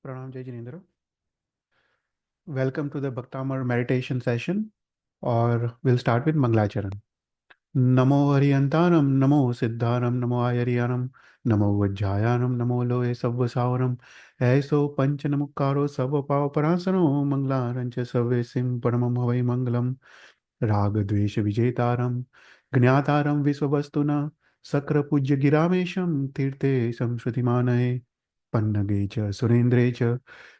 Pranam Jai Jinendra. Welcome to the Bhaktamar meditation session, or we'll start with Mangalacharan. नमो हरियंतारम नमो सिद्धारम नमो आयरियानम नमो वज्जायानम नमो लोये सव्वसावरम ऐसो पंच नमुक्कारो सव पाव परासनो मंगलारंच सवे SIM परमम हवै मंगलम राग द्वेष विजेतारम ज्ञातारम विश्ववस्तुना सक्र पूज्य गिरामेशम तीर्थे संश्रुतिमानये पन्नगे च सुरेन्द्रे च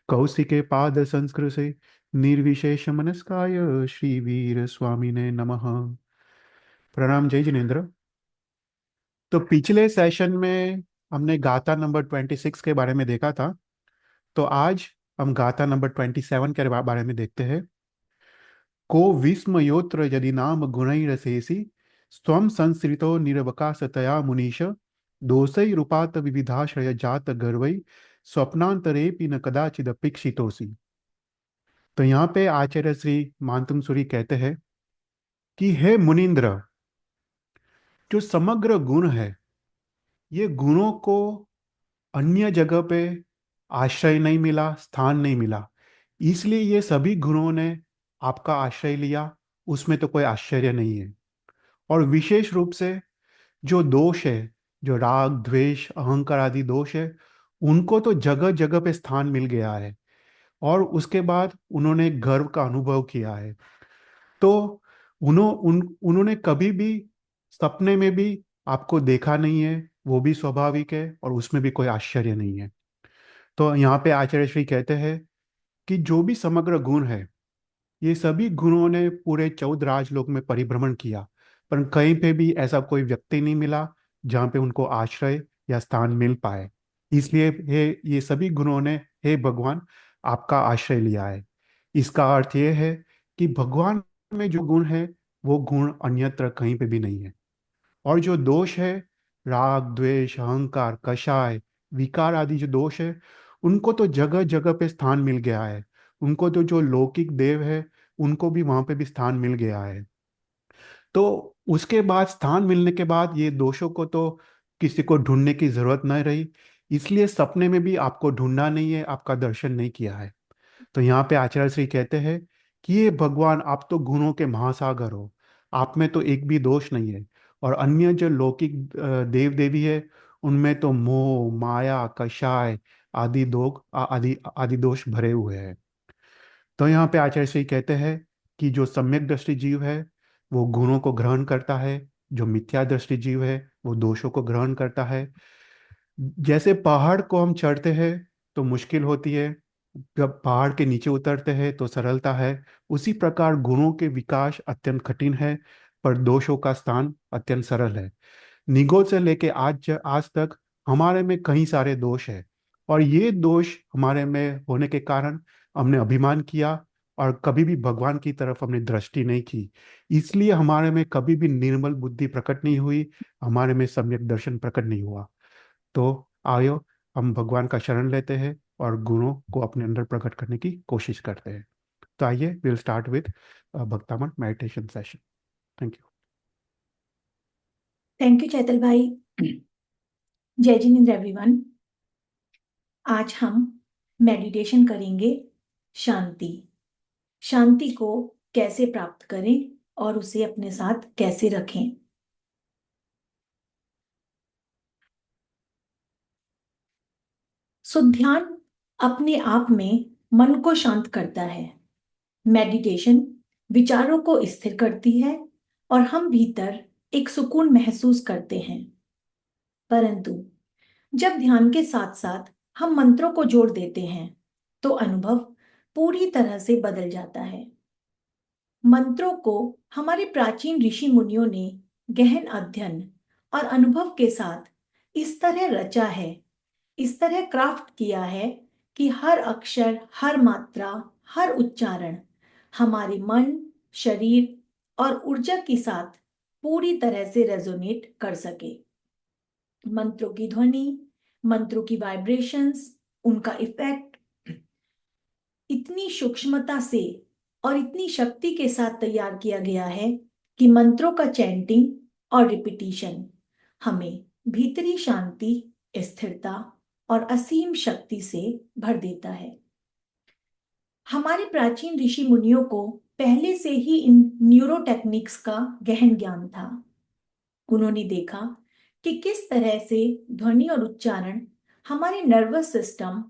कौशिके पाद संस्कृते निर्विशेष मनस्काय श्रीवीर स्वामिने नमः। प्रणाम जय जिनेन्द्र। तो पिछले सेशन में हमने गाथा नंबर 26 के बारे में देखा था। तो आज हम गाथा नंबर 27 के बारे में देखते हैं। को विस्मयोत्र यदि नाम गुणैरसेसि स्वं संसृतो निरवकाशतया मुनीश दोषैरुपात विविधाश्रय जात गर्वै स्वप्नांतरेपि न कदाचिदपेक्षितोसि। तो यहाँ पे आचार्य श्री मानतुंग सूरी कहते हैं कि हे मुनीन्द्र, जो समग्र गुण है, ये गुणों को अन्य जगह पे आश्रय नहीं मिला, स्थान नहीं मिला, इसलिए ये सभी गुणों ने आपका आश्रय लिया। उसमें तो कोई आश्चर्य नहीं है। और विशेष रूप से जो दोष है, जो राग द्वेष अहंकार आदि दोष है, उनको तो जगह जगह पे स्थान मिल गया है और उसके बाद उन्होंने गर्व का अनुभव किया है। तो उन्होंने कभी भी सपने में भी आपको देखा नहीं है, वो भी स्वाभाविक है और उसमें भी कोई आश्चर्य नहीं है। तो यहाँ पे आचार्य श्री कहते हैं कि जो भी समग्र गुण है, ये सभी गुणों ने पूरे 14 राजलोक में परिभ्रमण किया, पर कहीं पे भी ऐसा कोई व्यक्ति नहीं मिला जहाँ पे उनको आश्रय या स्थान मिल पाए। इसलिए हे ये सभी गुणों ने, हे भगवान, आपका आश्रय लिया है। इसका अर्थ ये है कि भगवान में जो गुण है, वो गुण अन्यत्र कहीं पे भी नहीं है। और जो दोष है, राग द्वेष अहंकार कषाय विकार आदि जो दोष है, उनको तो जगह जगह पे स्थान मिल गया है। उनको तो जो लौकिक देव है, उनको भी वहां पे भी स्थान मिल गया है। तो उसके बाद स्थान मिलने के बाद ये दोषों को तो किसी को ढूंढने की जरूरत नहीं रही। इसलिए सपने में भी आपको ढूंढना नहीं है, आपका दर्शन नहीं किया है। तो यहाँ पे आचार्य श्री कहते हैं कि ये भगवान, आप तो गुणों के महासागर हो, आप में तो एक भी दोष नहीं है। और अन्य जो लौकिक देव देवी है, उनमें तो मोह माया कषाय आदि आदि आदि दोष भरे हुए हैं। तो यहाँ पे आचार्य श्री कहते हैं कि जो सम्यक दृष्टि जीव है, वो गुणों को ग्रहण करता है। जो मिथ्या दृष्टि जीव है, वो दोषों को ग्रहण करता है। जैसे पहाड़ को हम चढ़ते हैं तो मुश्किल होती है, जब पहाड़ के नीचे उतरते हैं तो सरलता है। उसी प्रकार गुणों के विकास अत्यंत कठिन है, पर दोषों का स्थान अत्यंत सरल है। निगोद से लेके आज तक हमारे में कई सारे दोष है, और ये दोष हमारे में होने के कारण हमने अभिमान किया और कभी भी भगवान की तरफ हमने दृष्टि नहीं की। इसलिए हमारे में कभी भी निर्मल बुद्धि प्रकट नहीं हुई, हमारे में सम्यक दर्शन प्रकट नहीं हुआ। तो आयो, हम भगवान का शरण लेते हैं और गुणों को अपने अंदर प्रकट करने की कोशिश करते हैं। तो आइए, will start with Bhaktamar meditation session. Thank you. Thank you Chaital भाई। जय जिनेन्द्र एवरीवन। आज हम मेडिटेशन करेंगे शांति। शांति को कैसे प्राप्त करें और उसे अपने साथ कैसे रखें। सो ध्यान अपने आप में मन को शांत करता है। मेडिटेशन विचारों को स्थिर करती है और हम भीतर एक सुकून महसूस करते हैं। परंतु जब ध्यान के साथ साथ हम मंत्रों को जोड़ देते हैं तो अनुभव पूरी तरह से बदल जाता है। मंत्रों को हमारे प्राचीन ऋषि मुनियों ने गहन अध्ययन और अनुभव के साथ इस तरह रचा है, इस तरह क्राफ्ट किया है कि हर अक्षर, हर मात्रा, हर उच्चारण हमारे मन, शरीर और ऊर्जा के साथ पूरी तरह से रेजोनेट कर सके। मंत्रों की ध्वनि, मंत्रों की वाइब्रेशंस, उनका इफेक्ट इतनी सूक्ष्मता से और इतनी शक्ति के साथ तैयार किया गया है कि मंत्रों का चैंटिंग और रिपीटिशन हमें भीतरी शांति, स्थिरता और असीम शक्ति से भर देता है। हमारे प्राचीन ऋषि मुनियों को पहले से ही इन न्यूरो टेक्निक्स का गहन ज्ञान था। उन्होंने देखा कि किस तरह से ध्वनि और उच्चारण हमारे नर्वस सिस्टम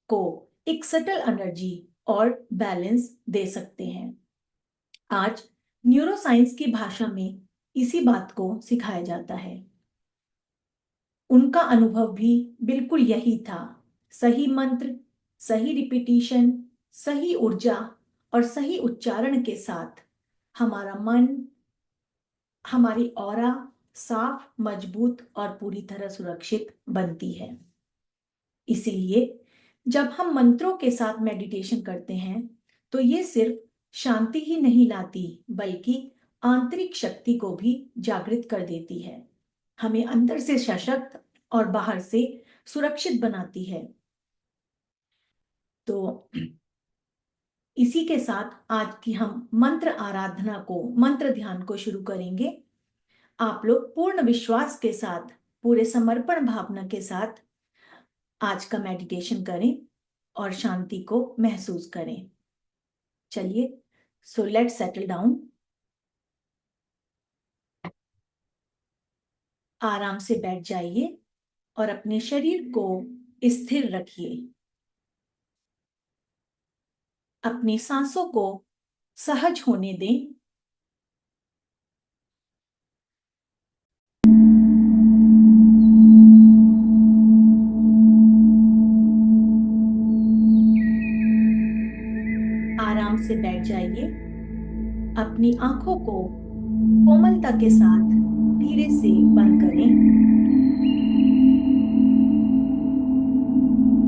को एक सटल एनर्जी और बैलेंस दे सकते हैं। आज न्यूरोसाइंस की भाषा में इसी बात को सिखाया जाता है। उनका अनुभव भी बिल्कुल यही था। सही मंत्र, सही रिपीटिशन, सही ऊर्जा और सही उच्चारण के साथ हमारा मन, हमारी ऑरा साफ, मजबूत और पूरी तरह सुरक्षित बनती है। इसीलिए जब हम मंत्रों के साथ मेडिटेशन करते हैं तो ये सिर्फ शांति ही नहीं लाती, बल्कि आंतरिक शक्ति को भी जागृत कर देती है। हमें अंदर से सशक्त और बाहर से सुरक्षित बनाती है। तो इसी के साथ आज की हम मंत्र आराधना को, मंत्र ध्यान को शुरू करेंगे। आप लोग पूर्ण विश्वास के साथ, पूरे समर्पण भावना के साथ आज का मेडिटेशन करें और शांति को महसूस करें। चलिए, सो लेट्स सेटल डाउन। आराम से बैठ जाइए और अपने शरीर को स्थिर रखिए। अपनी सांसों को सहज होने दें। आराम से बैठ जाइए। अपनी आंखों को कोमलता के साथ धीरे से बंद करें।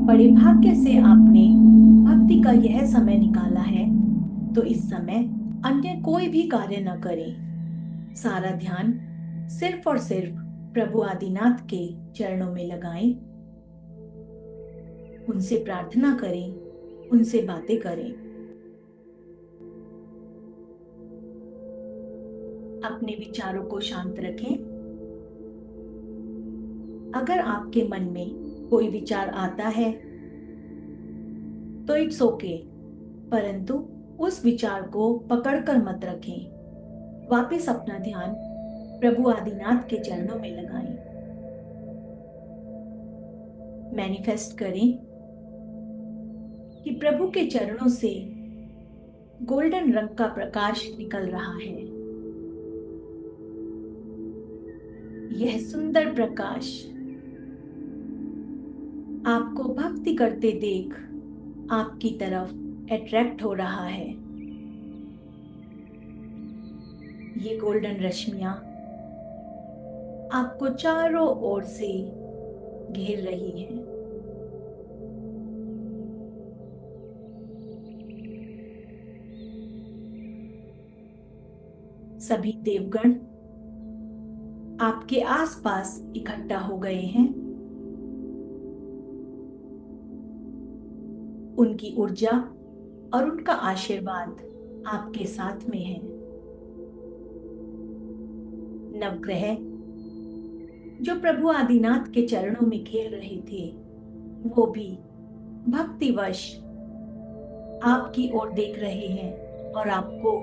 बड़े भाग्य से आपने भक्ति का यह समय निकाला है, तो इस समय अन्य कोई भी कार्य न करें। सारा ध्यान सिर्फ और सिर्फ प्रभु आदिनाथ के चरणों में लगाएं। उनसे प्रार्थना करें, उनसे बातें करें। अपने विचारों को शांत रखें। अगर आपके मन में कोई विचार आता है तो इट्स ओके, परंतु उस विचार को पकड़कर मत रखें। वापस अपना ध्यान प्रभु आदिनाथ के चरणों में लगाएं। मैनिफेस्ट करें कि प्रभु के चरणों से गोल्डन रंग का प्रकाश निकल रहा है। यह सुंदर प्रकाश आपको भक्ति करते देख आपकी तरफ अट्रैक्ट हो रहा है। ये गोल्डन रश्मियां आपको चारों ओर से घेर रही हैं। सभी देवगण आपके आसपास इकट्ठा हो गए हैं। उनकी ऊर्जा और उनका आशीर्वाद आपके साथ में है। नवग्रह जो प्रभु आदिनाथ के चरणों में खेल रहे थे, वो भी भक्तिवश आपकी ओर देख रहे हैं और आपको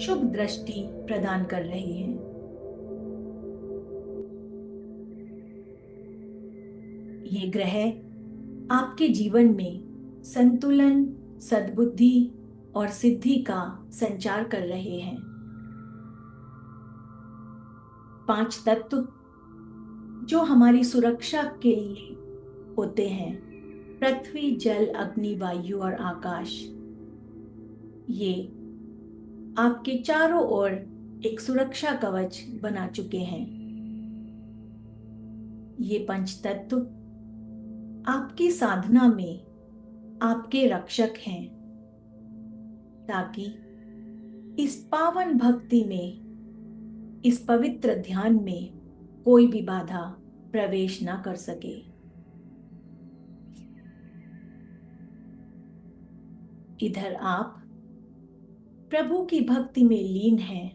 शुभ दृष्टि प्रदान कर रहे हैं। ये ग्रह आपके जीवन में संतुलन, सद्बुद्धि और सिद्धि का संचार कर रहे हैं। 5 तत्व जो हमारी सुरक्षा के लिए होते हैं, पृथ्वी, जल, अग्नि, वायु और आकाश, ये आपके चारों ओर एक सुरक्षा कवच बना चुके हैं। ये 5 तत्व आपकी साधना में आपके रक्षक हैं, ताकि इस पावन भक्ति में, इस पवित्र ध्यान में कोई भी बाधा प्रवेश ना कर सके। इधर आप प्रभु की भक्ति में लीन हैं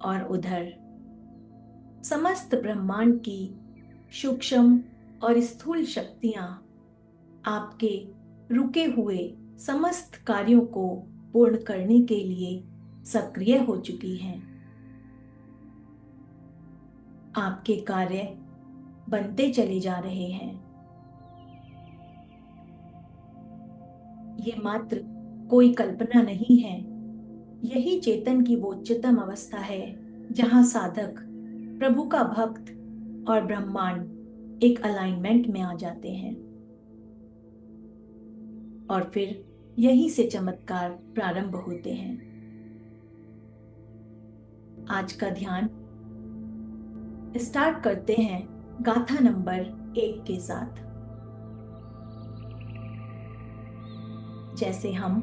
और उधर समस्त ब्रह्मांड की सूक्ष्म और स्थूल शक्तियां आपके रुके हुए समस्त कार्यों को पूर्ण करने के लिए सक्रिय हो चुकी हैं। आपके कार्य बनते चले जा रहे हैं। ये मात्र कोई कल्पना नहीं है। यही चेतन की वो उच्चतम अवस्था है जहां साधक, प्रभु का भक्त और ब्रह्मांड एक अलाइनमेंट में आ जाते हैं। और फिर यहीं से चमत्कार प्रारंभ होते हैं। आज का ध्यान स्टार्ट करते हैं गाथा नंबर 1 के साथ। जैसे हम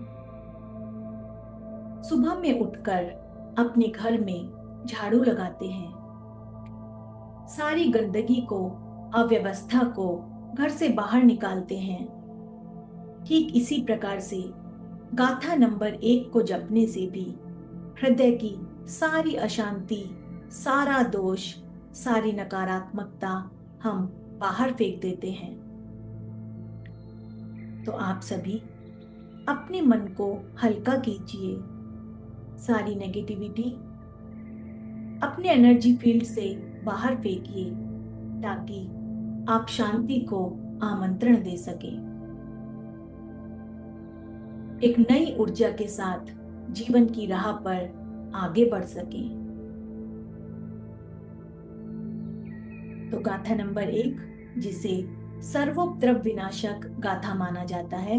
सुबह में उठकर अपने घर में झाड़ू लगाते हैं, सारी गंदगी को, अव्यवस्था को घर से बाहर निकालते हैं, ठीक इसी प्रकार से गाथा नंबर 1 को जपने से भी हृदय की सारी अशांति, सारा दोष, सारी नकारात्मकता हम बाहर फेंक देते हैं। तो आप सभी अपने मन को हल्का कीजिए, सारी नेगेटिविटी अपने एनर्जी फील्ड से बाहर फेंकिए, ताकि आप शांति को आमंत्रण दे सकें। एक नई ऊर्जा के साथ जीवन की राह पर आगे बढ़ सकें। तो गाथा नंबर 1, जिसे सर्वोपद्रव विनाशक गाथा माना जाता है,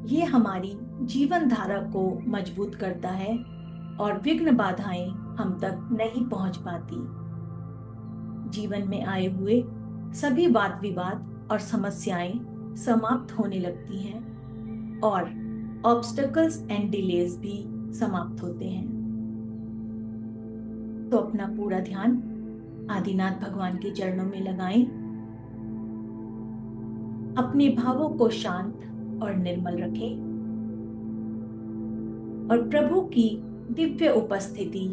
ये हमारी जीवन धारा को मजबूत करता है और विघ्न बाधाएं हम तक नहीं पहुंच पाती। जीवन में आए हुए सभी वाद विवाद और समस्याएं समाप्त होने लगती हैं और ऑब्स्टकल्स एंड डिलेज भी समाप्त होते हैं। तो अपना पूरा ध्यान आदिनाथ भगवान के चरणों में लगाएं। अपने भावों को शांत और निर्मल रखें और प्रभु की दिव्य उपस्थिति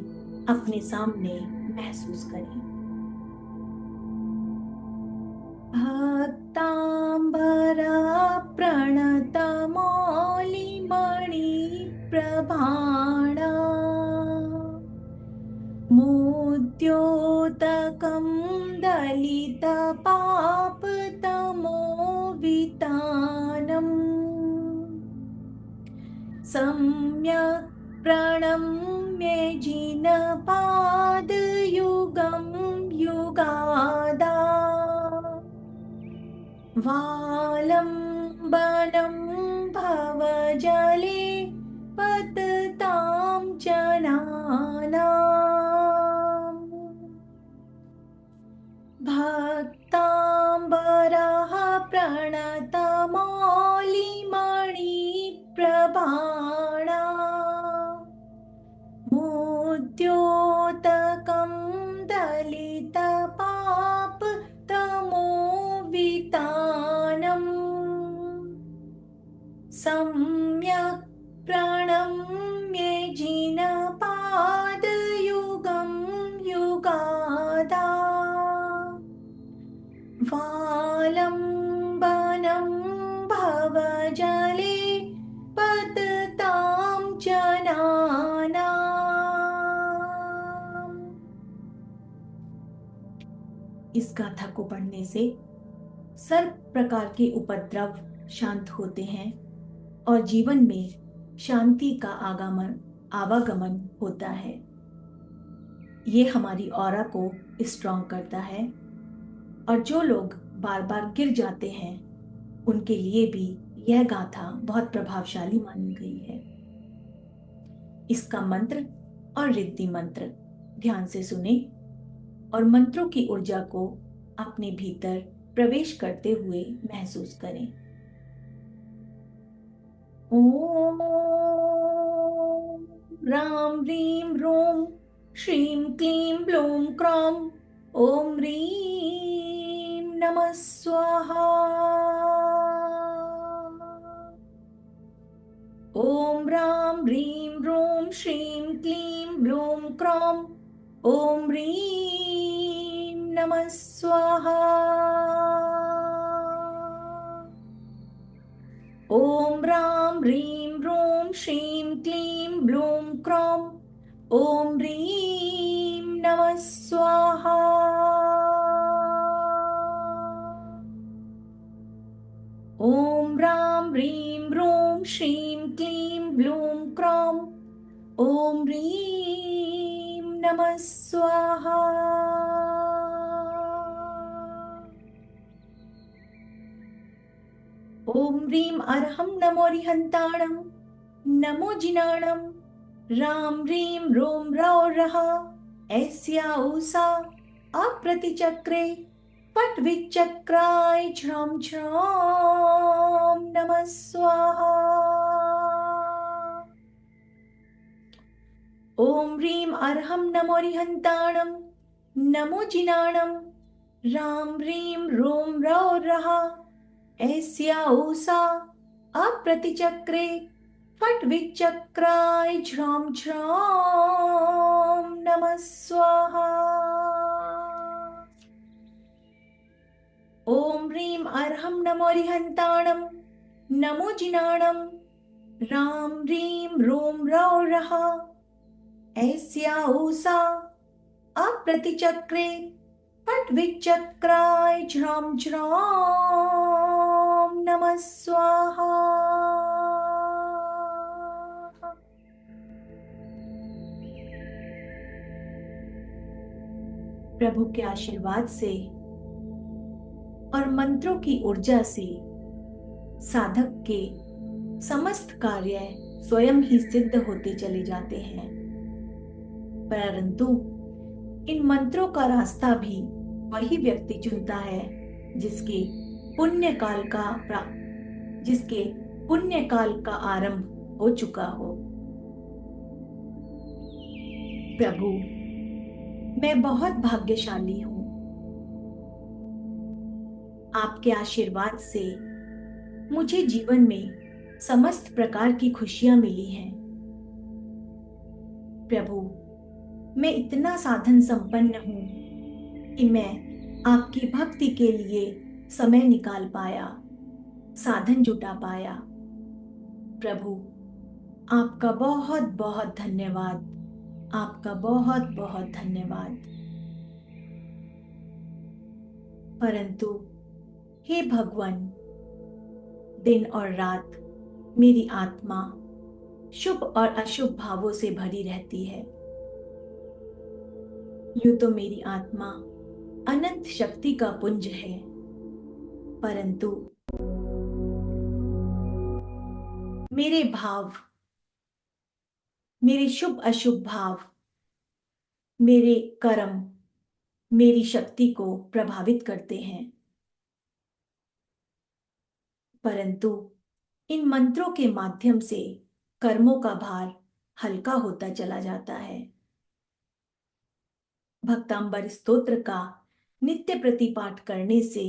अपने सामने महसूस करें। भक्तांबरा प्रणत मौलिमणि प्रभाणा मुद्योतकं दलित पाप तमोवितानम् सम्यक् प्रणम्य जिनपादयुगं युगादा वालम्बनं भवजले पततां जनानाम् भक्तांबरः प्रणतमौलिमणि प्रभाणा मुद्योतकं दलितपाप तमोवितानम् सम्यक् प्रणम्य जिनपादयुगं युगादा वालम्बनं भवजले पततां जनानाम्। इस गाथा को पढ़ने से सर्व प्रकार के उपद्रव शांत होते हैं और जीवन में शांति का आवागमन होता है। ये हमारी ऑरा को स्ट्रॉन्ग करता है और जो लोग बार बार गिर जाते हैं उनके लिए भी यह गाथा बहुत प्रभावशाली मानी गई है। इसका मंत्र और रिद्धि मंत्र ध्यान से सुने और मंत्रों की ऊर्जा को अपने भीतर प्रवेश करते हुए महसूस करें। ओम राम ह्रीं ह्रूं श्रीं क्लीं ब्लूं क्रौं ओम ह्रीं नमः स्वाहा। ओम राम ह्रीं ह्रूं श्रीं क्लीं ब्लूं क्रौं ओम ह्रीं नमः स्वाहा। ह्रीं ह्रूं श्रीं क्लीं ब्लूं क्रौं ॐ ह्रीं नमः स्वाहा। ॐ ह्रां ह्रीं ह्रूं श्रीं क्लीं ब्लूं क्रौं ॐ ह्रीं नमः स्वाहा। ॐ ह्रीं अर्हं नमो रिहन्ताणं नमो जिनाणं रां ह्रीं रों रौ रः ऐस्या ऊषा अप्रतिचक्रे फट् विचक्राय झ्रौं झ्रौं नमः स्वाहा। ॐ ह्रीं अर्हं नमो रिहन्ताणं नमो जिनाणं रां ह्रीं रों रौ रः ऐस्या ऊषा अप्रतिचक्रे फट् विचक्राय झ्रौं झ्रौं नमः स्वाहा। ॐ ह्रीं अर्हं नमो रिहन्ताणं नमो जिनाणं रां ह्रीं रों रौ रः ऐस्या ऊषा अप्रतिचक्रे फट् विचक्राय झ्रौं झ्रौं नमः स्वाहा। प्रभु के आशीर्वाद से और मंत्रों की ऊर्जा से साधक के समस्त कार्य स्वयं ही सिद्ध होते चले जाते हैं, परंतु इन मंत्रों का रास्ता भी वही व्यक्ति चुनता है जिसके पुण्य काल का आरंभ हो चुका हो। प्रभु, मैं बहुत भाग्यशाली हूँ। आपके आशीर्वाद से मुझे जीवन में समस्त प्रकार की खुशियां मिली हैं। प्रभु, मैं इतना साधन संपन्न हूँ कि मैं आपकी भक्ति के लिए समय निकाल पाया, साधन जुटा पाया। प्रभु, आपका बहुत बहुत धन्यवाद, आपका बहुत बहुत धन्यवाद। परंतु हे भगवान, दिन और रात मेरी आत्मा शुभ और अशुभ भावों से भरी रहती है। यूं तो मेरी आत्मा अनंत शक्ति का पुंज है, परंतु मेरे भाव, मेरे शुभ अशुभ भाव, मेरे कर्म मेरी शक्ति को प्रभावित करते हैं। परंतु इन मंत्रों के माध्यम से कर्मों का भार हल्का होता चला जाता है। भक्तांबर स्तोत्र का नित्य प्रतिपाठ करने से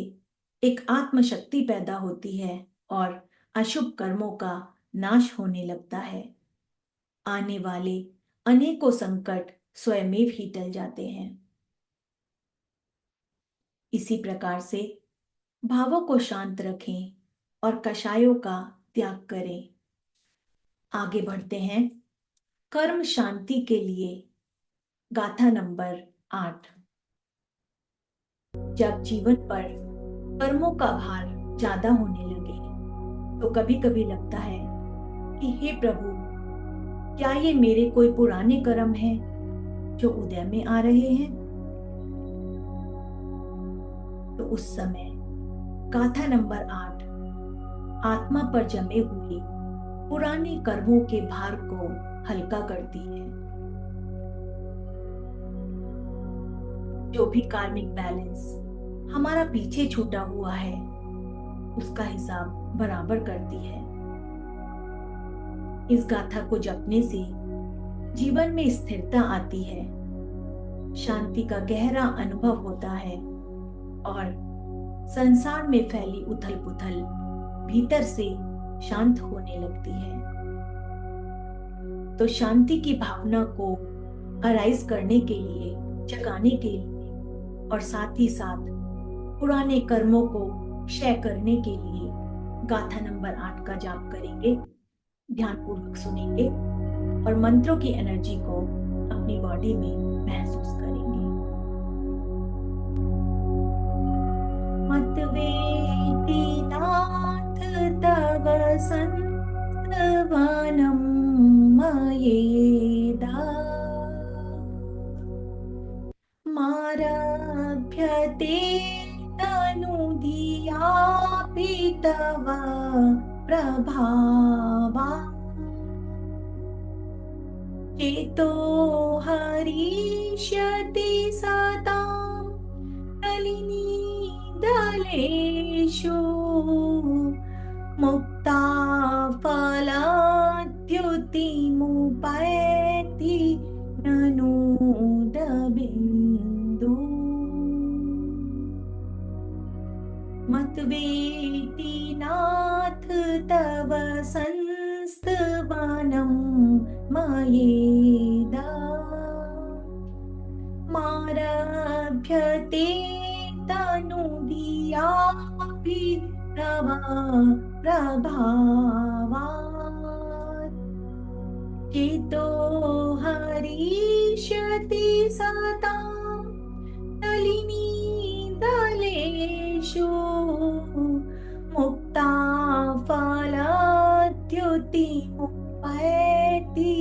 एक आत्मशक्ति पैदा होती है और अशुभ कर्मों का नाश होने लगता है। आने वाले अनेकों संकट स्वयमेव ही टल जाते हैं। इसी प्रकार से भावों को शांत रखें और कषायों का त्याग करें। आगे बढ़ते हैं कर्म शांति के लिए। गाथा नंबर 8। जब जीवन पर कर्मों का भार ज्यादा होने लगे तो कभी कभी लगता है कि हे प्रभु, क्या ये मेरे कोई पुराने कर्म हैं जो उदय में आ रहे हैं? तो उस समय गाथा नंबर 8 आत्मा पर जमे हुए पुराने कर्मों के भार को हल्का करती है। जो भी कार्मिक बैलेंस हमारा पीछे छूटा हुआ है उसका हिसाब बराबर करती है। इस गाथा को जपने से जीवन में स्थिरता आती है, शांति का गहरा अनुभव होता है और संसार में फैली उथल पुथल भीतर से शांत होने लगती है। तो शांति की भावना को अराइज करने के लिए, जगाने के लिए और साथ ही साथ पुराने कर्मों को क्षय करने के लिए गाथा नंबर 8 का जाप करेंगे। ध्यानपूर्वक सुनेंगे और मंत्रों की एनर्जी को अपनी बॉडी में महसूस करेंगे। मतवेति नाथ तव संस्तवनं मयेदा मारभ्यते तनुधियापि तव प्रभावा चेतो हरिष्यति सतां नलिनी दलेषु मुक्ता फलाद्युतिमुपैति ननु दबिन्दु मतवेति नाथ तव संस्तवनं मयेदा मारभ्यते तनुधियापि तव प्रभावात् चेतो हरिष्यति सतां नलिनी दलेषु मुक्ता फलाद्युतिमुपैति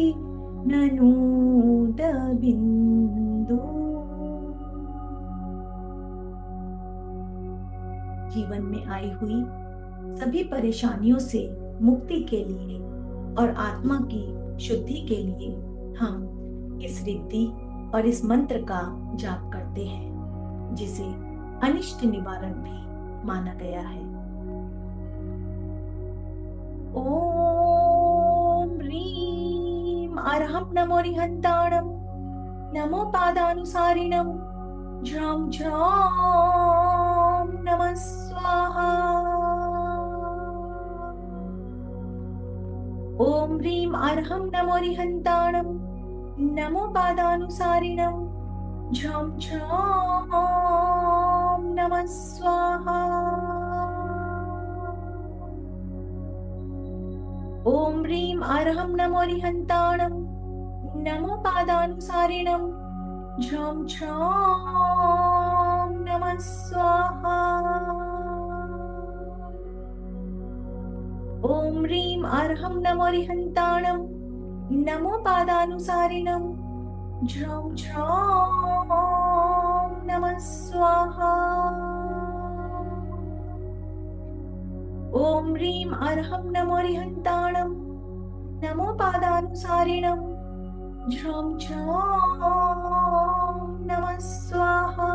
ननु दबिन्दु। जीवन में आई हुई सभी परेशानियों से मुक्ति के लिए और आत्मा की शुद्धि के लिए हम इस रिद्धि और इस मंत्र का जाप करते हैं, जिसे अनिष्ट निवारण भी माना गया है। ओम ह्रीं अर्हं नमो रिहन्ताणं नमो पादानुसारिणं झ्रं झ्रं नमः स्वाहा। ओम ह्रीं अर्हं नमो रिहन्ताणं नमो पादानुसारिणं झं झं नमः स्वाहा। ओम ह्रीं अर्हं नमो रिहन्ताणं नमो पादानुसारिणं झं झं नमः स्वाहा। ओम ह्रीं अर्हं नमो रिहन्ताणं नमो पादानुसारिणं झं झं नमः स्वाहा। ओम ह्रीं अर्हं नमो रिहन्ताणं नमो पादानुसारिणं झं झं नमः स्वाहा।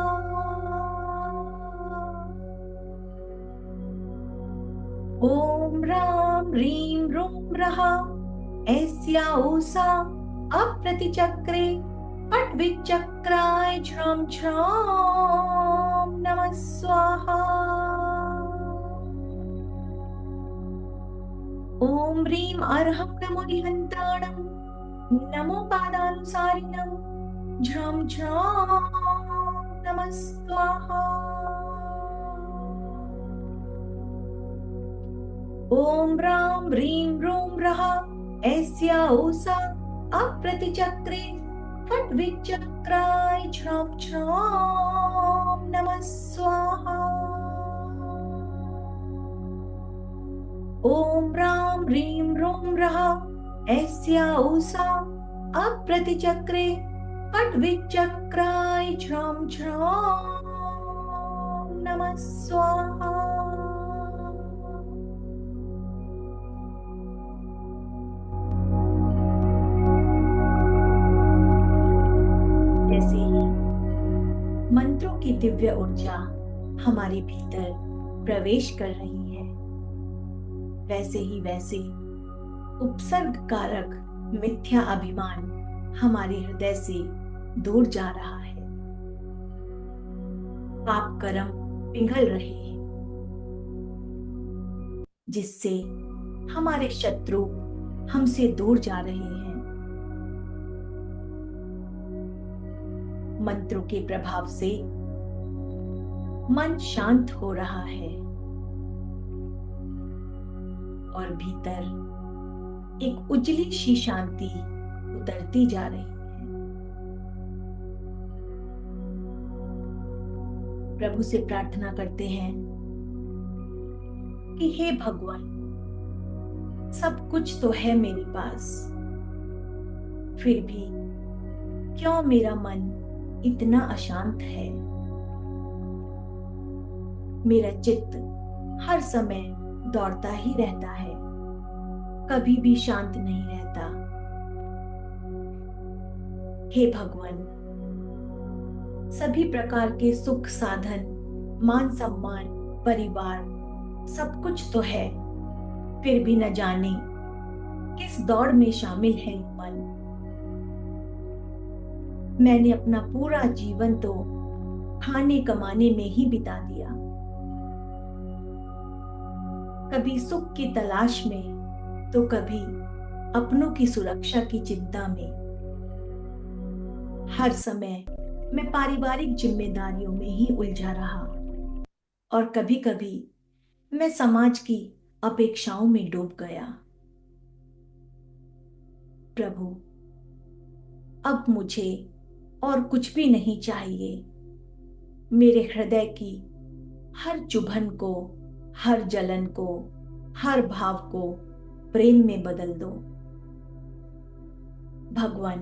ओम ह्रां ह्रीं ह्रूं ह्रः ऐस्या ऊषा अप्रतिचक्रे फट् विचक्राय झ्रं झ्रं नमः स्वाहा। ओम ह्रीं अर्हं नमो रिहन्ताणं नमो पादानुसारिणं झं झं नमः स्वाहा। ओम ह्रां ह्रीं ह्रूं ह्रः ऐस्या ऊषा अप्रतिचक्रे फट् विचक्राय झ्रं झं नमः स्वाहा। ओम ह्रां ह्रीं ह्रूं ह्रः ऐस्या ऊषा अप्रतिचक्रे फट् विचक्राय झ्रं झं नमः स्वाहा। जैसे ही मंत्रों की दिव्य ऊर्जा हमारे भीतर प्रवेश कर रही है, वैसे ही वैसे उपसर्ग कारक मिथ्या अभिमान हमारे हृदय से दूर जा रहा है। पाप कर्म पिघल रहे हैं, जिससे हमारे शत्रु हमसे दूर जा रहे हैं। मंत्रों के प्रभाव से मन शांत हो रहा है और भीतर एक उजली सी शांति उतरती जा रही है। प्रभु से प्रार्थना करते हैं कि हे भगवान, सब कुछ तो है मेरे पास, फिर भी क्यों मेरा मन इतना अशांत है। मेरा चित्त हर समय दौड़ता ही रहता है, कभी भी शांत नहीं रहता। हे भगवान, सभी प्रकार के सुख साधन, मान सम्मान, परिवार, सब कुछ तो है, फिर भी न जाने किस दौड़ में शामिल है ये मन। मैंने अपना पूरा जीवन तो खाने कमाने में ही बिता दिया, कभी सुख की तलाश में तो कभी अपनों की सुरक्षा की चिंता में। हर समय मैं पारिवारिक जिम्मेदारियों में ही उलझा रहा और कभी कभी मैं समाज की अपेक्षाओं में डूब गया। प्रभु, अब मुझे और कुछ भी नहीं चाहिए। मेरे हृदय की हर चुभन को, हर जलन को, हर भाव को प्रेम में बदल दो। भगवान,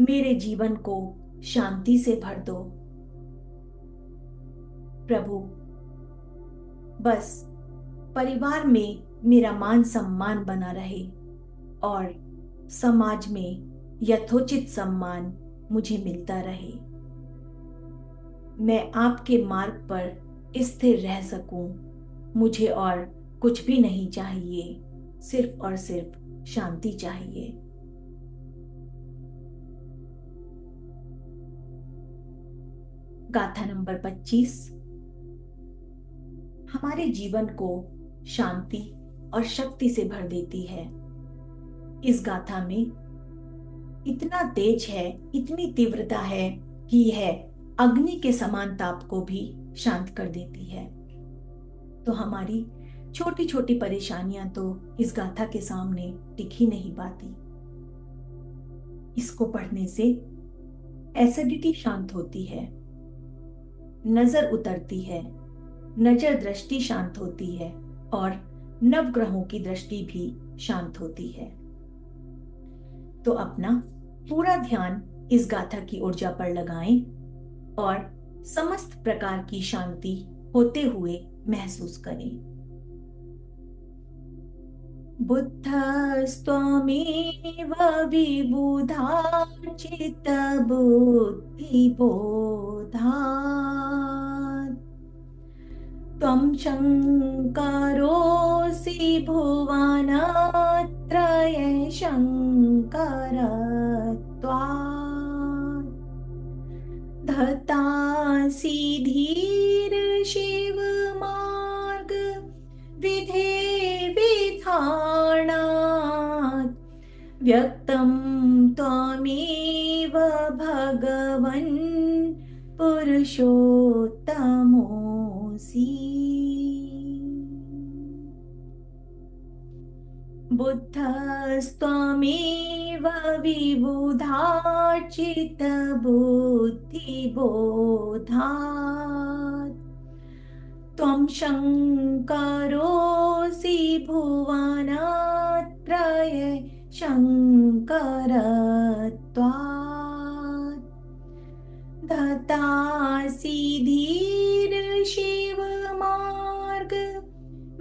मेरे जीवन को शांति से भर दो। प्रभु, बस परिवार में मेरा मान सम्मान बना रहे और समाज में यथोचित सम्मान मुझे मिलता रहे। मैं आपके मार्ग पर स्थिर रह सकूं। मुझे और कुछ भी नहीं चाहिए, सिर्फ और सिर्फ शांति चाहिए। गाथा नंबर 25 हमारे जीवन को शांति और शक्ति से भर देती है। इस गाथा में इतना तेज है, इतनी तीव्रता है कि यह अग्नि के समान ताप को भी शांत कर देती है। तो हमारी छोटी छोटी परेशानियां तो इस गाथा के सामने टिक ही नहीं पाती। इसको पढ़ने से एसिडिटी शांत होती है, नजर उतरती है, नजर दृष्टि शांत होती है और नवग्रहों की दृष्टि भी शांत होती है। तो अपना पूरा ध्यान इस गाथा की ऊर्जा पर लगाएं और समस्त प्रकार की शांति होते हुए महसूस करें। बुद्धस्त्वमेव विबुधा चित्तबुद्धिबोधात् त्वं शङ्करोऽसि भुवनत्रयशङ्करत्वात् धतासि धीर्षिवमार्ग विधे विधानात् व्यक्तं त्वमेव भगवन् पुरुषोत्तमोऽसि। बुद्धस्त्वमेव विबुधार्चितबुद्धिबोधात् त्वं शङ्करोऽसि भुवनत्रयशङ्करत्वात् धतासि धीर्षिवमार्ग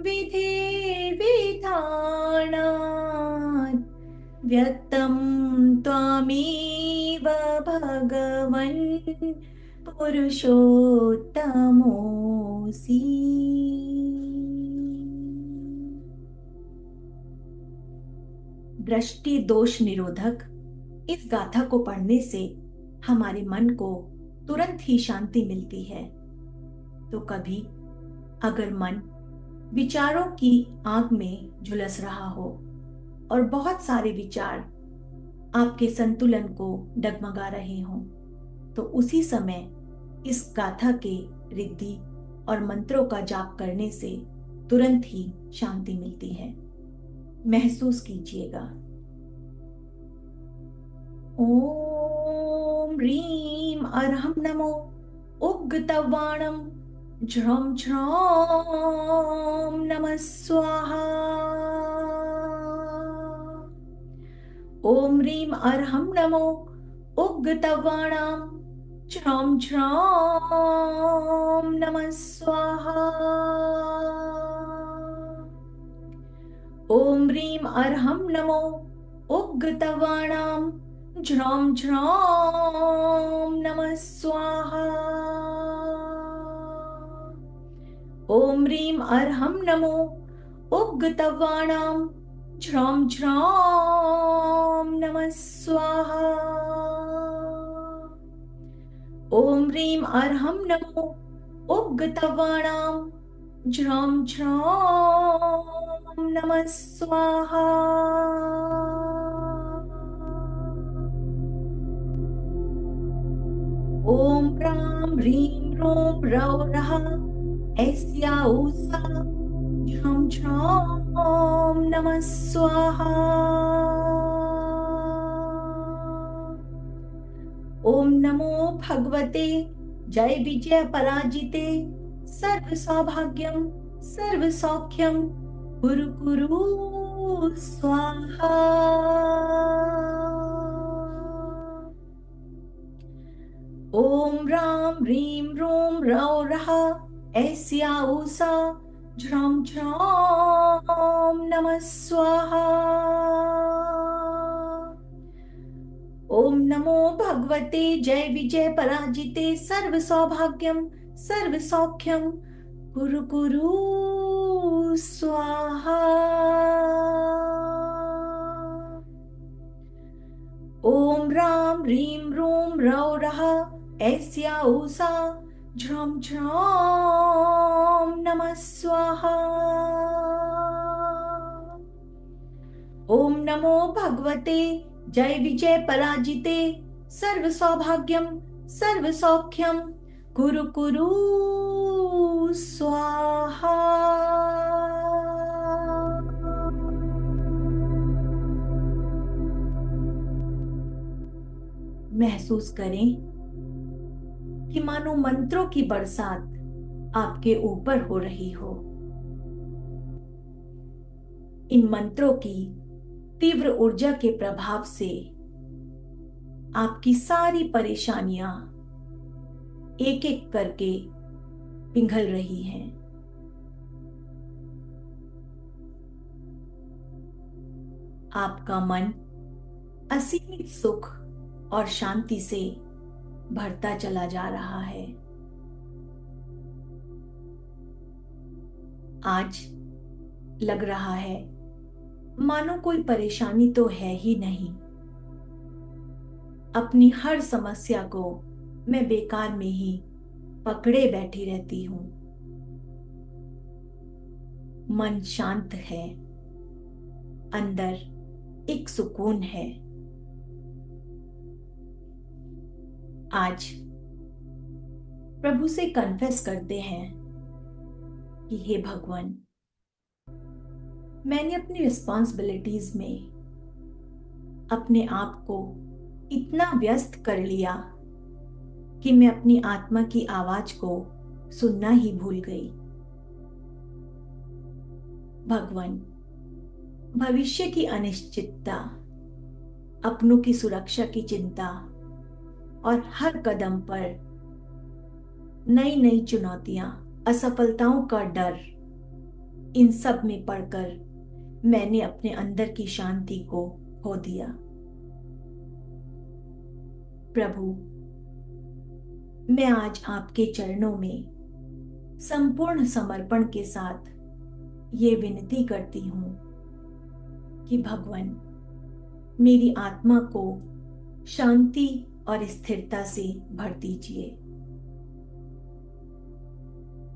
विधे विधानात् व्यक्तं त्वमेव भगवन् पुरुषोत्तमोऽसि। दृष्टि दोष निरोधक इस गाथा को पढ़ने से हमारे मन को तुरंत ही शांति मिलती है। तो कभी अगर मन विचारों की आग में झुलस रहा हो और बहुत सारे विचार आपके संतुलन को डगमगा रहे हों, तो उसी समय इस गाथा के रिद्धि और मंत्रों का जाप करने से तुरंत ही शांति मिलती है। महसूस कीजिएगा। ओम ह्रीम अर्हं नमो उग्गतवाणम झ्रम झ्रम नमः स्वाहा। ओम ह्रीम अर्हं नमो उग्गतवाणां झ्रम झ्रम नमः स्वाहा। ओम ह्रीम अर्हं नमो उग्गतवाणां झ्रम झ्रम नमः स्वाहा। ओम ह्रीम अर्हं नमो उग्गतवाणां झ्रम झ्रम नमः स्वाहा। ओम ह्रीम अर्हं नमो उग्गतवाणां झ्रम झ्रम नमः स्वाहा। ओम राम ह्रीं रूं रौरः ऐस्या ऊषा झ्रम झ्रम नमः स्वाहा। ओम नमो भगवते जय विजय पराजिते सर्व सौभाग्यम सर्व सौख्यम कुरु कुरु स्वाहा। ओम राम ह्रीं रूं रौरः ऐस्या ऊषा झ्रम झ्रम नमः स्वाहा। ओम नमो भगवते जय विजय पराजिते सर्व सौभाग्यम सर्व सौख्यम कुरु कुरु स्वाहा। ओम राम ह्रीं रूं रौरः ऐस्या ऊषा झ्रम झ्रम नमः स्वाहा। ओम नमो भगवते जय विजय पराजिते सर्व सौभाग्यम सर्व सौख्यम कुरु कुरु स्वाहा। महसूस करें कि मानो मंत्रों की बरसात आपके ऊपर हो रही हो। इन मंत्रों की तीव्र ऊर्जा के प्रभाव से आपकी सारी परेशानियां एक एक करके पिघल रही हैं। आपका मन असीमित सुख और शांति से भरता चला जा रहा है। आज लग रहा है मानो कोई परेशानी तो है ही नहीं। अपनी हर समस्या को मैं बेकार में ही पकड़े बैठी रहती हूं। मन शांत है, अंदर एक सुकून है। आज प्रभु से कन्फेस करते हैं कि हे भगवान, मैंने अपनी रिस्पॉन्सिबिलिटीज में अपने आप को इतना व्यस्त कर लिया कि मैं अपनी आत्मा की आवाज को सुनना ही भूल गई। भगवान, भविष्य की अनिश्चितता, अपनों की सुरक्षा की चिंता और हर कदम पर नई नई चुनौतियां, असफलताओं का डर, इन सब में पड़कर मैंने अपने अंदर की शांति को खो दिया। प्रभु, मैं आज आपके चरणों में संपूर्ण समर्पण के साथ ये विनती करती हूँ कि भगवान, मेरी आत्मा को शांति और स्थिरता से भर दीजिए।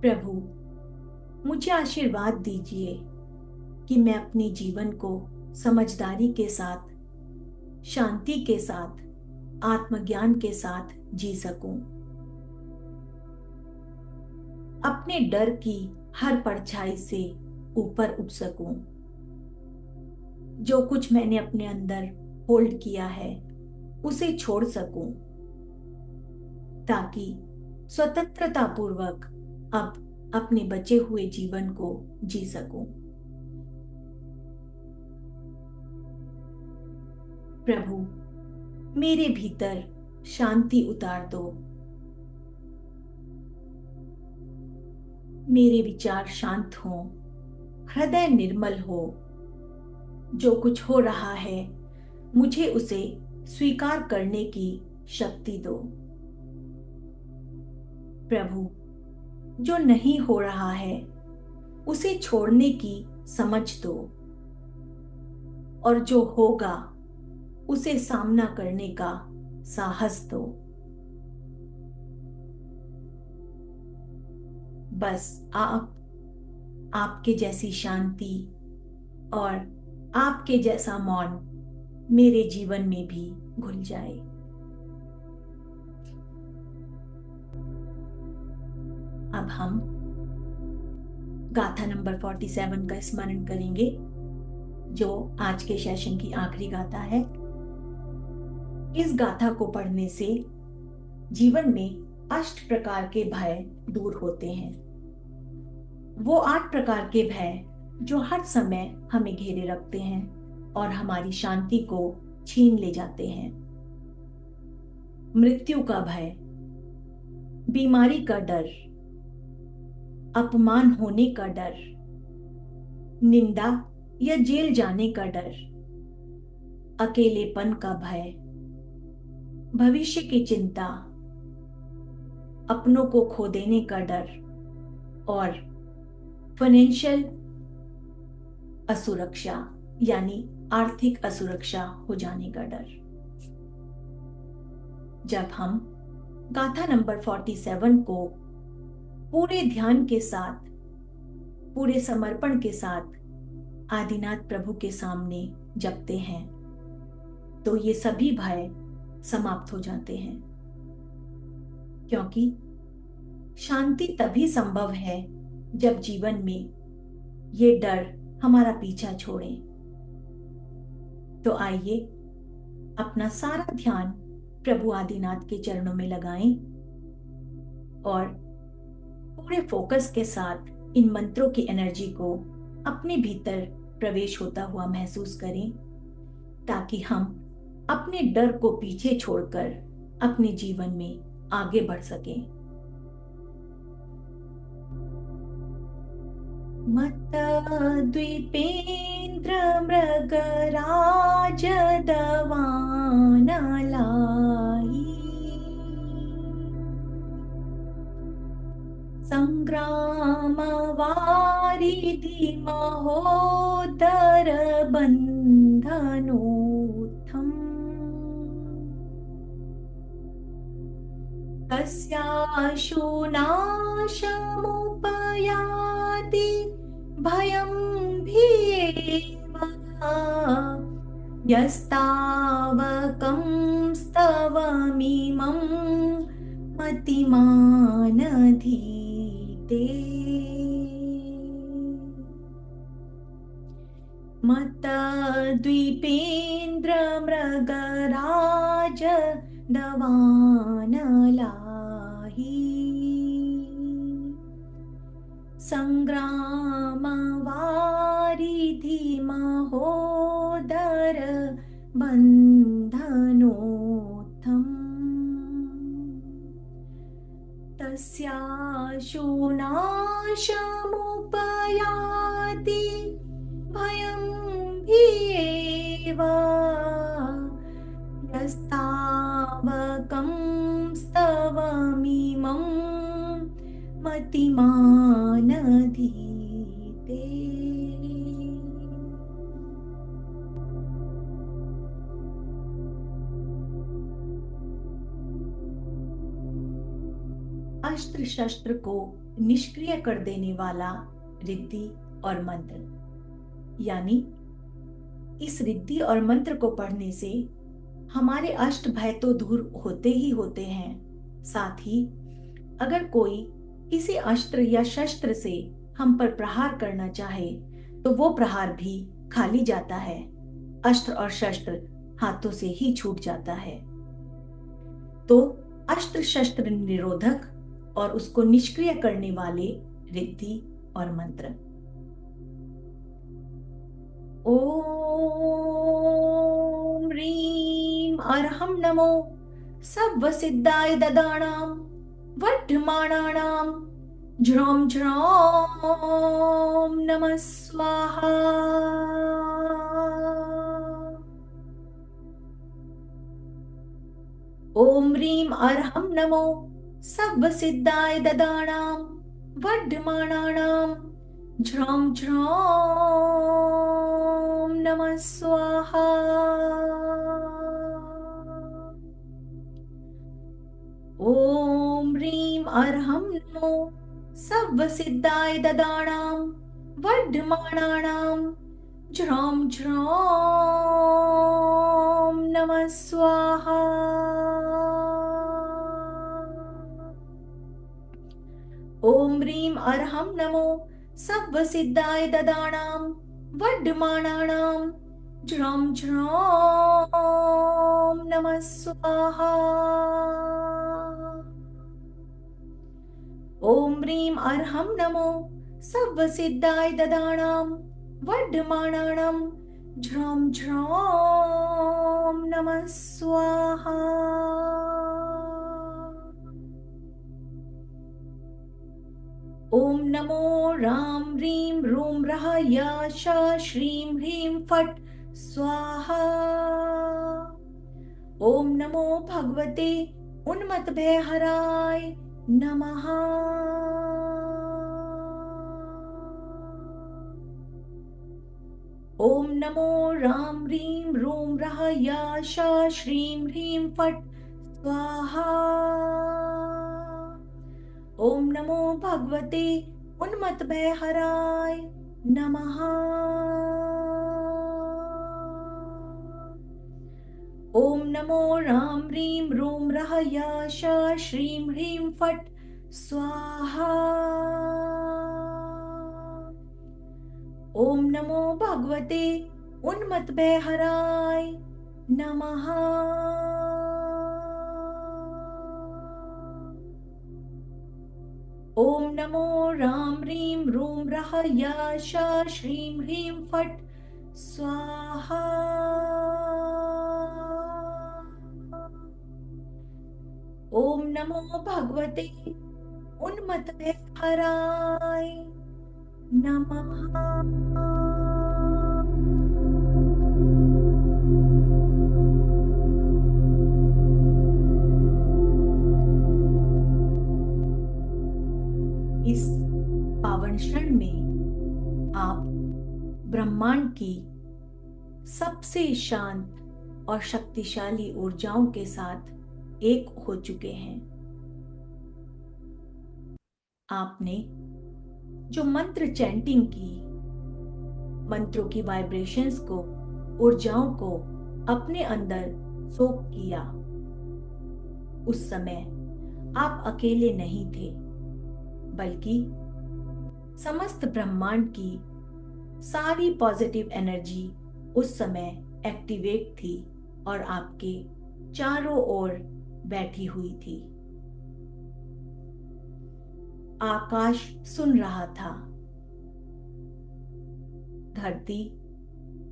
प्रभु, मुझे आशीर्वाद दीजिए कि मैं अपने जीवन को समझदारी के साथ, शांति के साथ, आत्मज्ञान के साथ जी सकूं। अपने डर की हर परछाई से ऊपर उठ सकूं। जो कुछ मैंने अपने अंदर होल्ड किया है उसे छोड़ सकूं, ताकि स्वतंत्रता पूर्वक अब अपने बचे हुए जीवन को जी सकूं। प्रभु, मेरे भीतर शांति उतार दो। मेरे विचार शांत हों, हृदय निर्मल हो। जो कुछ हो रहा है मुझे उसे स्वीकार करने की शक्ति दो। प्रभु, जो नहीं हो रहा है उसे छोड़ने की समझ दो, और जो होगा उसे सामना करने का साहस दो। बस आपके जैसी शांति और आपके जैसा मौन मेरे जीवन में भी घुल जाए। अब हम गाथा नंबर 47 का स्मरण करेंगे, जो आज के सेशन की आखिरी गाथा है। इस गाथा को पढ़ने से जीवन में 8 प्रकार के भय दूर होते हैं। वो 8 प्रकार के भय जो हर समय हमें घेरे रखते हैं और हमारी शांति को छीन ले जाते हैं। मृत्यु का भय, बीमारी का डर, अपमान होने का डर, निंदा या जेल जाने का डर, अकेलेपन का भय, भविष्य की चिंता, अपनों को खो देने का डर और फाइनेंशियल असुरक्षा यानी आर्थिक असुरक्षा हो जाने का डर। जब हम गाथा नंबर 47 को पूरे ध्यान के साथ, पूरे समर्पण के साथ आदिनाथ प्रभु के सामने जपते हैं, तो ये सभी भय समाप्त हो जाते हैं। क्योंकि शांति तभी संभव है जब जीवन में ये डर हमारा पीछा छोड़े। तो आइए अपना सारा ध्यान प्रभु आदिनाथ के चरणों में लगाएं और पूरे फोकस के साथ इन मंत्रों की एनर्जी को अपने भीतर प्रवेश होता हुआ महसूस करें, ताकि हम अपने डर को पीछे छोड़कर अपने जीवन में आगे बढ़ सकें। मत द्वीपेन्द्र मृगराज दवान लाई, संग्राम वारिधि महोदर बंधनोत्थम, तस्याशु नाशमुपयाति भयं भीयेव, यस्तावकं स्तवमिमं मतिमानधीते। मत द्वीपेन्द्र मृगराज दवान लाही, संग्राम वारिधि महोदर बंधनोत्थम, तस्याशु नाशमुपयाति भयं भीयेव, यस्तावकं स्तवमिमं मतिमानधीते। अस्त्र शस्त्र को निष्क्रिय कर देने वाला रिद्धि और मंत्र, यानी इस रिद्धि और मंत्र को पढ़ने से हमारे अष्ट भय तो दूर होते ही होते हैं, साथ ही अगर कोई किसी अस्त्र या शस्त्र से हम पर प्रहार करना चाहे तो वो प्रहार भी खाली जाता है, अस्त्र और शस्त्र हाथों से ही छूट जाता है। तो अस्त्र शस्त्र निरोधक और उसको निष्क्रिय करने वाले रिद्धि और मंत्र। ओम ह्रीं अर्हं नमो सर्वसिद्धाय ददानां वर्धमानानां ज्रौं ज्रौं नमः स्वाहा। ओम ह्रीं अर्हं नमो सर्वसिद्धाय ददानां वर्धमानानां ज्रौं ज्रौं नमः स्वाहा। ओम ह्रीं अर्हं नमो सर्वसिद्धाय ददानां वर्धमानानां ज्रौं ज्रौं नमः स्वाहा। ओम ह्रीं अर्हं नमो सर्वसिद्धाय ददानां वर्धमानानां ज्रौं ज्रौं नमः स्वाहा। ओम ह्रीं अर्हं नमो सर्वसिद्धाय ददानां वर्धमानानां ज्रौं ज्रौं नमः स्वाहा। ओम नमो राम ह्रीं रूं रः या शा श्रीं ह्रीं फट् स्वाहा। ओम नमो भगवते उन्मत्तभयहराय नमः। ओम नमो राम ह्रीं रूं रः या शा श्रीं ह्रीं फट् स्वाहा। ओम नमो भगवते उन्मत्तभयहराय नमः। ओम नमो राम ह्रीं रूं रः या शा श्रीं ह्रीं फट् स्वाहा। ओम नमो भगवते उन्मत्तभयहराय नमः। ओम नमो राम ह्रीं रूं रः या शा श्रीं ह्रीं फट् स्वाहा। ओम नमो भगवते उन्मत्तभयहराय नमः। इस पावन क्षण में आप ब्रह्मांड की सबसे शांत और शक्तिशाली ऊर्जाओं के साथ एक हो चुके हैं। आपने जो मंत्र चैंटिंग की, मंत्रों की वाइब्रेशंस को, ऊर्जाओं को अपने अंदर सोख किया, उस समय आप अकेले नहीं थे, बल्कि समस्त ब्रह्मांड की सारी पॉजिटिव एनर्जी उस समय एक्टिवेट थी और आपके चारों ओर बैठी हुई थी। आकाश सुन रहा था, धरती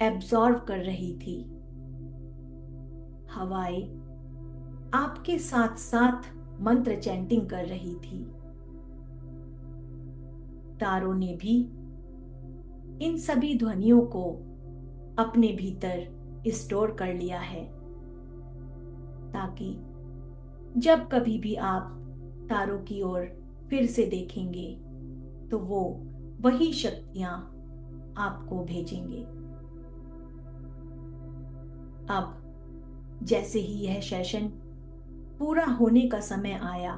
एब्जॉर्व कर रही थी, हवाएं आपके साथ साथ मंत्र चैंटिंग कर रही थी, तारों ने भी इन सभी ध्वनियों को अपने भीतर स्टोर कर लिया है, ताकि जब कभी भी आप तारों की ओर फिर से देखेंगे तो वो वही शक्तियां आपको भेजेंगे। अब जैसे ही यह सेशन पूरा होने का समय आया,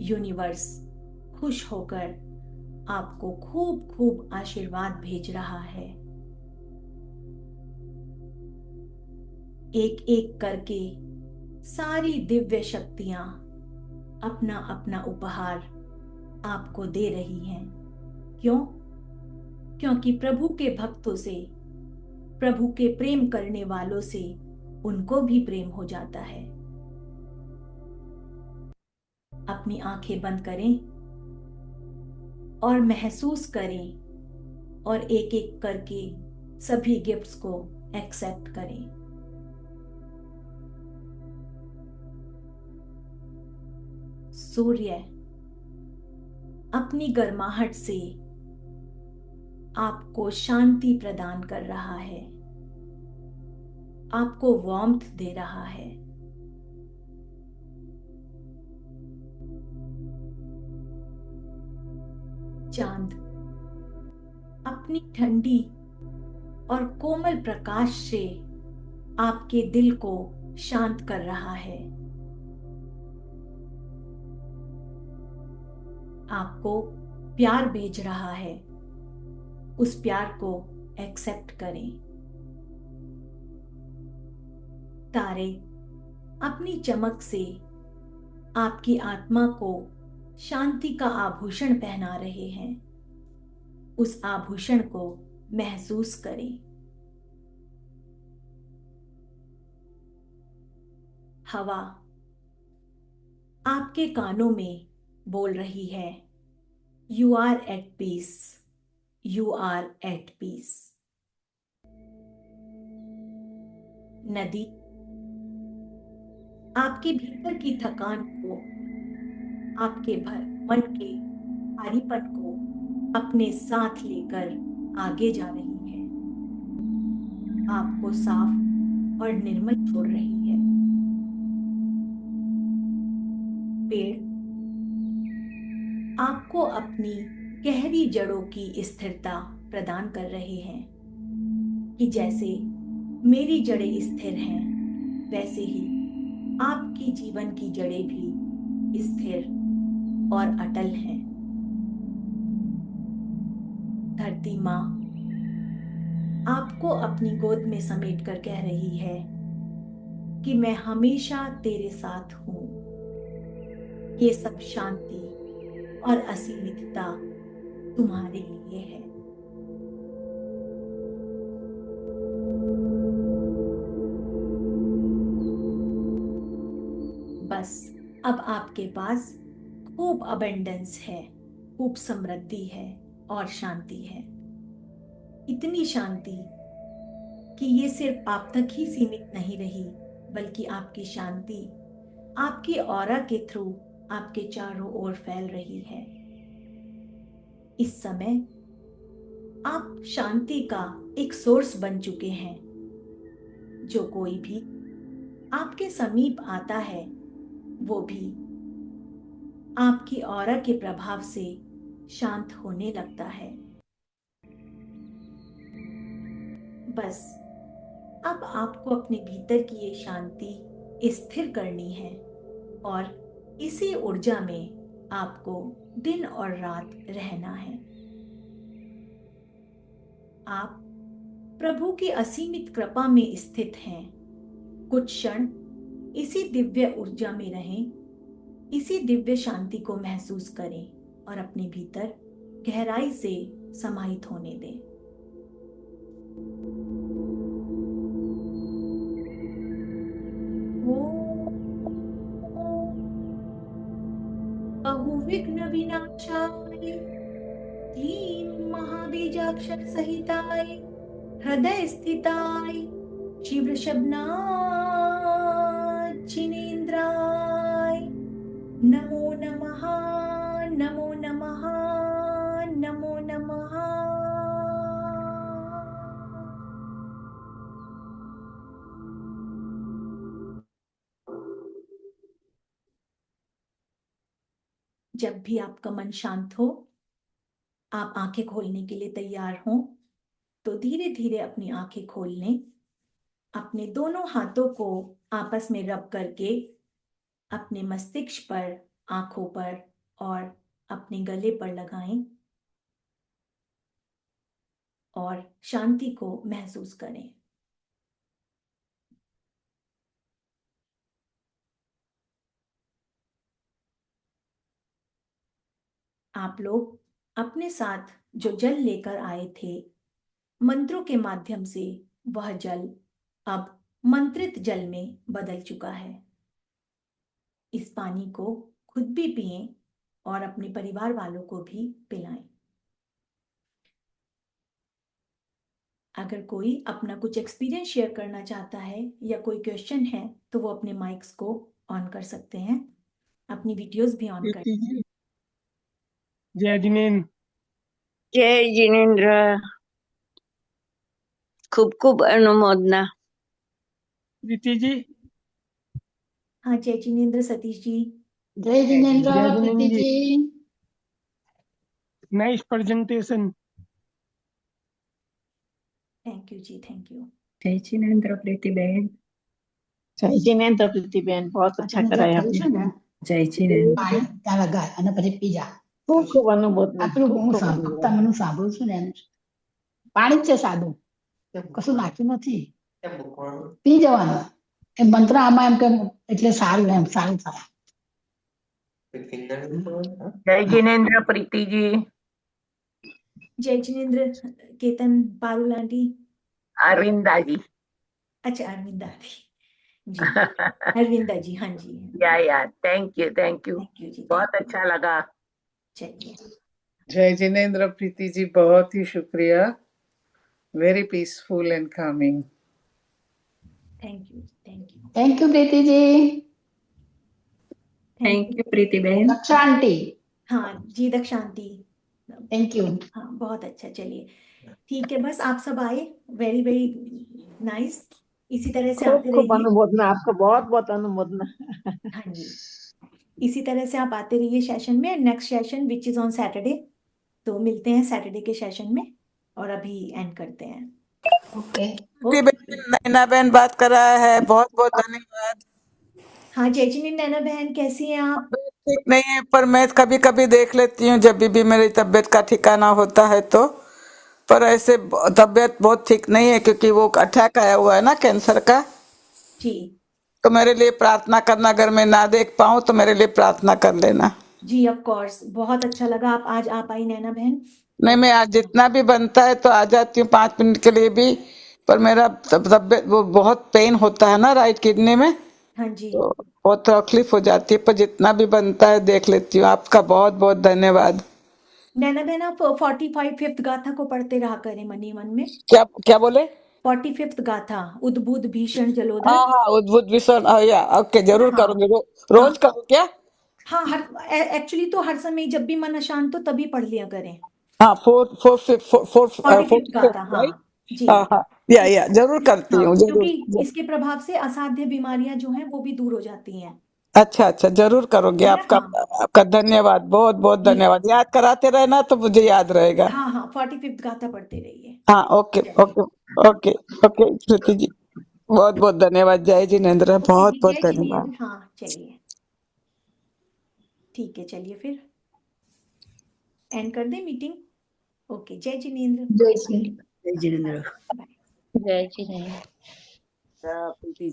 यूनिवर्स खुश होकर आपको खूब खूब आशीर्वाद भेज रहा है। एक एक करके सारी दिव्य शक्तियां अपना अपना उपहार आपको दे रही हैं। क्यों? क्योंकि प्रभु के भक्तों से प्रभु के प्रेम करने वालों से उनको भी प्रेम हो जाता है। अपनी आंखें बंद करें और महसूस करें और एक एक करके सभी गिफ्ट्स को एक्सेप्ट करें। सूर्य अपनी गर्माहट से आपको शांति प्रदान कर रहा है, आपको वार्मथ दे रहा है। चांद अपनी ठंडी और कोमल प्रकाश से आपके दिल को शांत कर रहा है। आपको प्यार भेज रहा है, उस प्यार को एक्सेप्ट करें। तारे अपनी चमक से आपकी आत्मा को शांति का आभूषण पहना रहे हैं, उस आभूषण को महसूस करें। हवा आपके कानों में बोल रही है, you are at peace, you are at peace. नदी आपके भीतर की थकान को, आपके मन के भारीपन को अपने साथ लेकर आगे जा रही है, आपको साफ और निर्मल छोड़ रही है। पेड़ आपको अपनी गहरी जड़ों की स्थिरता प्रदान कर रहे हैं कि जैसे मेरी जड़ें स्थिर हैं, वैसे ही आपकी जीवन की जड़ें भी स्थिर और अटल हैं। धरती माँ आपको अपनी गोद में समेट कर कह रही है कि मैं हमेशा तेरे साथ हूँ। ये सब शांति और असीमितता तुम्हारे लिए है। बस अब आपके पास खूब अबंडेंस है, खूब समृद्धि है और शांति है। इतनी शांति कि ये सिर्फ आप तक ही सीमित नहीं रही, बल्कि आपकी शांति आपकी ऑरा के थ्रू आपके चारों ओर फैल रही है। इस समय आप शांति का एक सोर्स बन चुके हैं। जो कोई भी आपके समीप आता है, वो भी आपकी ऑरा के प्रभाव से शांत होने लगता है। बस अब आपको अपने भीतर की ये शांति स्थिर करनी है और इसी ऊर्जा में आपको दिन और रात रहना है। आप प्रभु की असीमित कृपा में स्थित हैं। कुछ क्षण इसी दिव्य ऊर्जा में रहें, इसी दिव्य शांति को महसूस करें और अपने भीतर गहराई से समाहित होने दें। बहुविघ्न विनाशाय क्लीं महाबीजाक्षर सहिताय हृदय स्थिताय शिवृषभनाचिनेन्द्राय नमो नमः, नमो नमः, नमो नमः। जब भी आपका मन शांत हो, आप आंखें खोलने के लिए तैयार हों, तो धीरे धीरे अपनी आंखें खोल लें। अपने दोनों हाथों को आपस में रब करके अपने मस्तिष्क पर, आंखों पर और अपने गले पर लगाएं और शांति को महसूस करें। आप लोग अपने साथ जो जल लेकर आए थे, मंत्रों के माध्यम से वह जल अब मंत्रित जल में बदल चुका है। इस पानी को खुद भी पिएं और अपने परिवार वालों को भी पिलाएं। अगर कोई अपना कुछ एक्सपीरियंस शेयर करना चाहता है या कोई क्वेश्चन है तो वो अपने माइक्स को ऑन कर सकते हैं, अपनी वीडियोस भी ऑन कर। प्रीति जी, जय जिनेन्द्र। जय जिनेन्द्र। खूब खूब अनुमोदना। प्रीति जी, हाँ, जय जिनेन्द्र सतीश जी। जय जिनेन्द्र जय प्रीति जिनेन्द्र जी, जी। Nice presentation. थैंक यू जी, थैंक यू। जय जिनेन्द्र प्रीति बहन। जय जिनेन्द्र प्रीति बहन, बहुत अच्छा कराया आपने। जय जिनेन्द्र। પાણી ત્યાં લગાડ અને પછી પી જા. खूब खूब अनुमोदना। આટલું खूब હું खूब ફક્ત अनुमोदना। હું સાંભળું છું ને એનું પાણી જ છે સાદું, કશું નાખ્યું નથી. પી જવાનું. એ મંત્ર આમાં એમ કે એટલે સારું એમ સારું થાય. जय जिनेन्द्र प्रीति जी। जय जिनेन्द्र केतन पारुल आंटी। अरविंदा जी। अच्छा, अरविंदा जी जी। अरविंदा जी, हाँ जी। या थैंक यू थैंक यू जी, बहुत अच्छा लगा। चलिए। जय जिनेन्द्र प्रीति जी, बहुत ही शुक्रिया। Very peaceful and calming. Thank you, thank you. Thank you Preeti ji. Thank you Preeti बहन। दक्षा आंटी हाँ जी, दक्षांति। Thank you. हाँ, बहुत अच्छा। चलिए, ठीक है, बस आप सब आए, वेरी वेरी नाइस। इसी तरह से खूब आते खूब रहिए। अनुमोदना, आपको बहुत बहुत अनुमोदना। हाँ जी, इसी तरह से आप आते रहिए सेशन में। Next session which is on Saturday, तो मिलते हैं सैटरडे के सेशन में। और अभी एंड करते हैं। Okay okay. नैना बहन बात कर रहा है, बहुत बहुत धन्यवाद। हाँ, जयचिनी नैना बहन, कैसी हैं आप? ठीक नहीं है पर मैं कभी कभी देख लेती हूँ जब भी मेरी तबीयत का ठिकाना होता है तो। पर ऐसे तबीयत बहुत ठीक नहीं है क्योंकि वो अटैक आया हुआ है ना कैंसर का। जी तो मेरे लिए प्रार्थना करना, अगर मैं ना देख पाऊँ तो मेरे लिए प्रार्थना कर लेना। जी, ऑफ कोर्स। बहुत अच्छा लगा आप आज आ पाई नैना बहन। नहीं, मैं आज जितना भी बनता है तो आ जाती हूँ 5 मिनट के लिए भी। पर मेरा तबीयत वो बहुत पेन होता है ना राइट किडनी में, हाँ जी, तो बहुत तकलीफ हो जाती है। पर जितना भी बनता है देख लेती हूँ। आपका बहुत बहुत धन्यवाद। नैना बहन, आप 45th गाथा को पढ़ते रहा करें मनी मन में। क्या क्या बोले? 45th गाथा, उद्बुद्ध भीषण जलोधर। हाँ हाँ, उद्भुत विश्व, या ओके, जरूर हाँ करूंगी। हाँ रोज करूँ क्या? हाँ, हर एक्चुअली तो हर समय जब भी मन अशांत हो तभी पढ़ लिया करें। हाँ, four four four four 45th गाथा, राइट। हाँ जी। हाँ हाँ, या जरूर करती हाँ, हूँ, क्योंकि जरूर। इसके प्रभाव से असाध्य बीमारियां जो हैं वो भी दूर हो जाती हैं। अच्छा अच्छा, जरूर करोगे। है ना? आपका हाँ आपका धन्यवाद, बहुत बहुत जी। धन्यवाद। याद कराते रहना तो मुझे याद रहेगा। हाँ हाँ, 45th गाथा पढ़ते रहिए। हाँ, ओके चलिए, ओके ओके ओके श्रुति जी, बहुत बहुत धन्यवाद। जय जिनेन्द्र, ओके बहुत जी, बहुत जय धन्यवाद। जिनेन्द्र। हाँ चलिए, ठीक है, चलिए फिर एंड कर दें मीटिंग। ओके, जय जिनेन्द्र। जय श्री जय जिनेन्द्र। बाय। जय जिनेन्द्र। प्रीति जी।